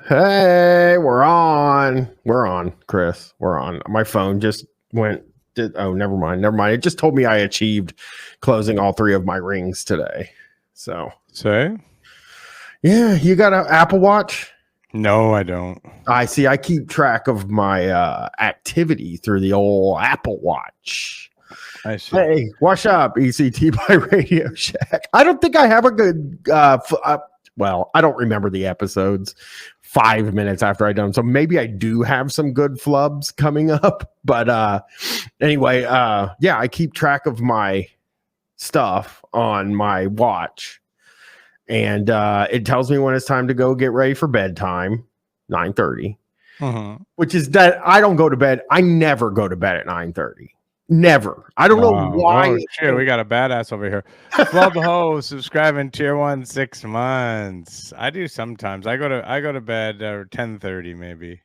Hey, we're on. We're on, Chris. We're on. My phone just went. Never mind. Never mind. It just told me I achieved closing all three of my rings today. So, Say? yeah, you got an Apple Watch? No, I don't. I see. I keep track of my activity through the old Apple Watch. I see. Hey, what's up, ECT by Radio Shack? I don't think I have a good. Well, I don't remember the episodes 5 minutes after I done. So maybe I do have some good flubs coming up. But anyway, yeah, I keep track of my stuff on my watch. And it tells me when it's time to go get ready for bedtime, 9:30. Which is that I don't go to bed. I never go to bed at 9:30. Never. I don't know why. Oh, shit, we got a badass over here. Club host subscribing tier 1 6 months. I do sometimes. I go to bed at 10:30 maybe.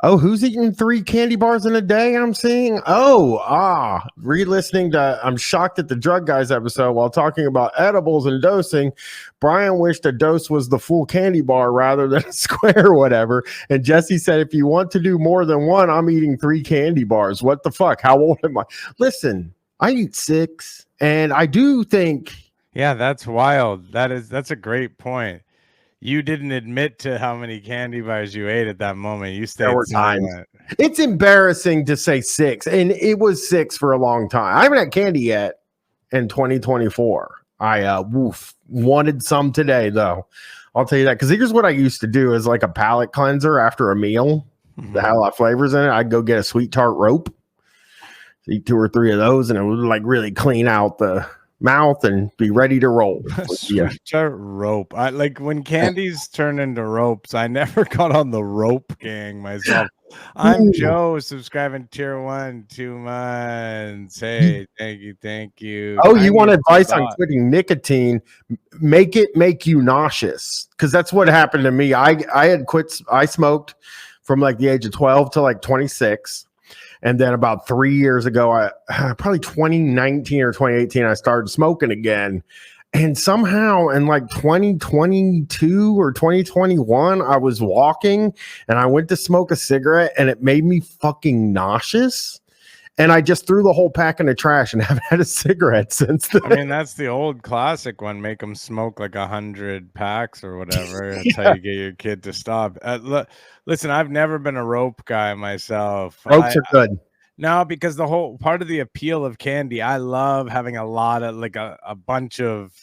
Oh, who's eating 3 candy bars in a day? I'm seeing. Re-listening to I'm Shocked at the Drug Guys episode while talking about edibles and dosing. Bryan wished a dose was the full candy bar rather than a square or whatever. And Jesse said, if you want to do more than one, I'm eating 3 candy bars. What the fuck? How old am I? Listen, I eat 6, and I do think. Yeah, that's wild. That's a great point. You didn't admit to how many candy bars you ate at that moment. You stayed silent. It's embarrassing to say 6, and it was 6 for a long time. I haven't had candy yet in 2024. I wanted some today, though. I'll tell you that, because here's what I used to do is like a palate cleanser after a meal that had a lot of flavors in it. I'd go get a sweet tart rope, eat 2 or 3 of those, and it would like really clean out the mouth and be ready to roll. Sweet tart rope. I like when candies turn into ropes. I never got on the rope gang myself. I'm Joe, subscribing tier 1 2 months. Hey, thank you. Oh, you want advice on quitting nicotine? Make it make you nauseous, because that's what happened to me. I had quit. I smoked from like the age of 12 to like 26. And then about 3 years ago, probably 2019 or 2018, I started smoking again. And somehow in like 2022 or 2021, I was walking and I went to smoke a cigarette and it made me fucking nauseous. And I just threw the whole pack in the trash and haven't had a cigarette since then. I mean, that's the old classic one. Make them smoke like 100 packs or whatever. That's how you get your kid to stop. Listen, I've never been a rope guy myself. Ropes are good. No, because the whole part of the appeal of candy, I love having a lot of like a bunch of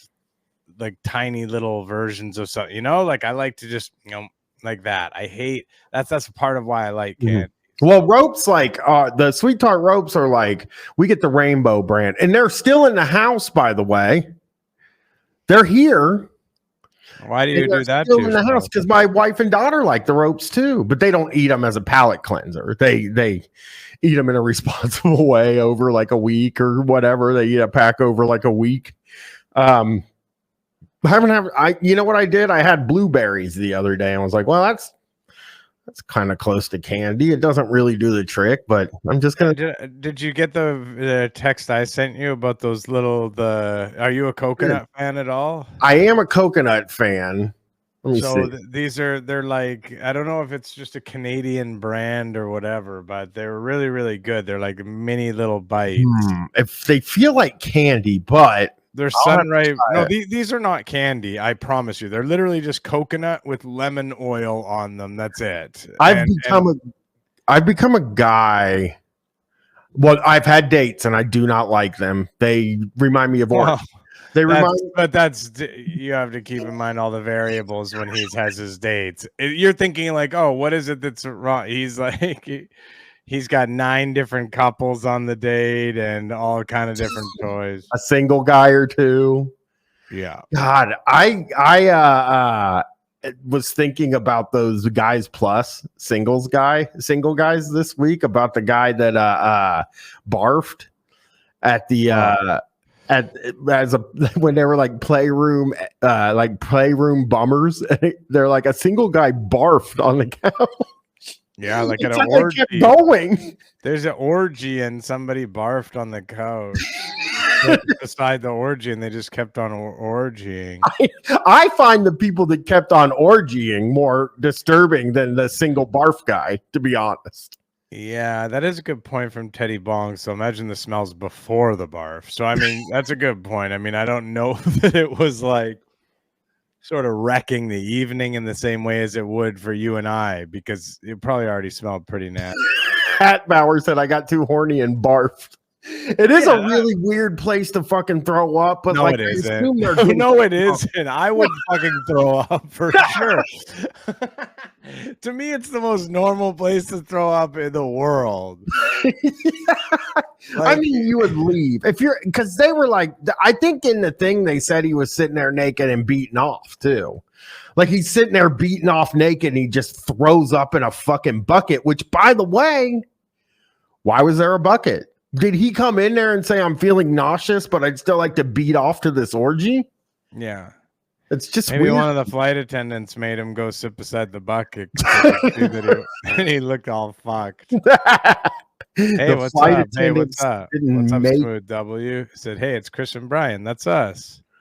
like tiny little versions of something, like I like to just, like that. I hate that's part of why I like candy. Well, ropes, like the sweet tart ropes are like, we get the rainbow brand, and they're still in the house, by the way. They're here. Why do you do that? Still in the house because my wife and daughter like the ropes too, but they don't eat them as a palate cleanser. They eat them in a responsible way over like a week or whatever. They eat a pack over like a week. You know what I did? I had blueberries the other day and I was like, well, that's kind of close to candy. It doesn't really do the trick, but I'm just gonna. Did you get the text I sent you about those are you a coconut fan at all? I am a coconut fan. They're like, I don't know if it's just a Canadian brand or whatever, but they're really, really good. They're like mini little bites. If they feel like candy, but they're sunrise. No, these are not candy. I promise you. They're literally just coconut with lemon oil on them. That's it. I've become a guy. Well, I've had dates and I do not like them. They remind me of orgy. You have to keep in mind all the variables when he has his dates. You're thinking like, oh, what is it that's wrong? He's like, he's got 9 different couples on the date and all kind of different toys. A single guy or two. Yeah. God, I was thinking about those Guys Plus single guys this week, about the guy that barfed at the when they were like playroom bummers. They're like a single guy barfed on the couch. Yeah, like at an orgy. Kept going. There's an orgy and somebody barfed on the couch. beside the orgy, and they just kept on orgying. I find the people that kept on orgying more disturbing than the single barf guy, to be honest. Yeah, that is a good point from Teddy Bong. So imagine the smells before the barf. So I mean, that's a good point. I mean, I don't know that it was like sort of wrecking the evening in the same way as it would for you and I, because it probably already smelled pretty nasty. Hat Bauer said I got too horny and barfed. It is a really weird place to fucking throw up, but no, like it isn't. No, it isn't. I would fucking throw up for sure. To me, it's the most normal place to throw up in the world. I mean, you would leave if you're, because they were like, I think in the thing they said he was sitting there naked and beating off too. Like he's sitting there beating off naked and he just throws up in a fucking bucket, which, by the way, why was there a bucket? Did he come in there and say, I'm feeling nauseous, but I'd still like to beat off to this orgy? Yeah. It's just maybe weird. One of the flight attendants made him go sit beside the bucket. And he looked all fucked. Hey, what's up? Hey, what's up? What's up, Smooth W? He said, hey, it's Chris and Bryan. That's us.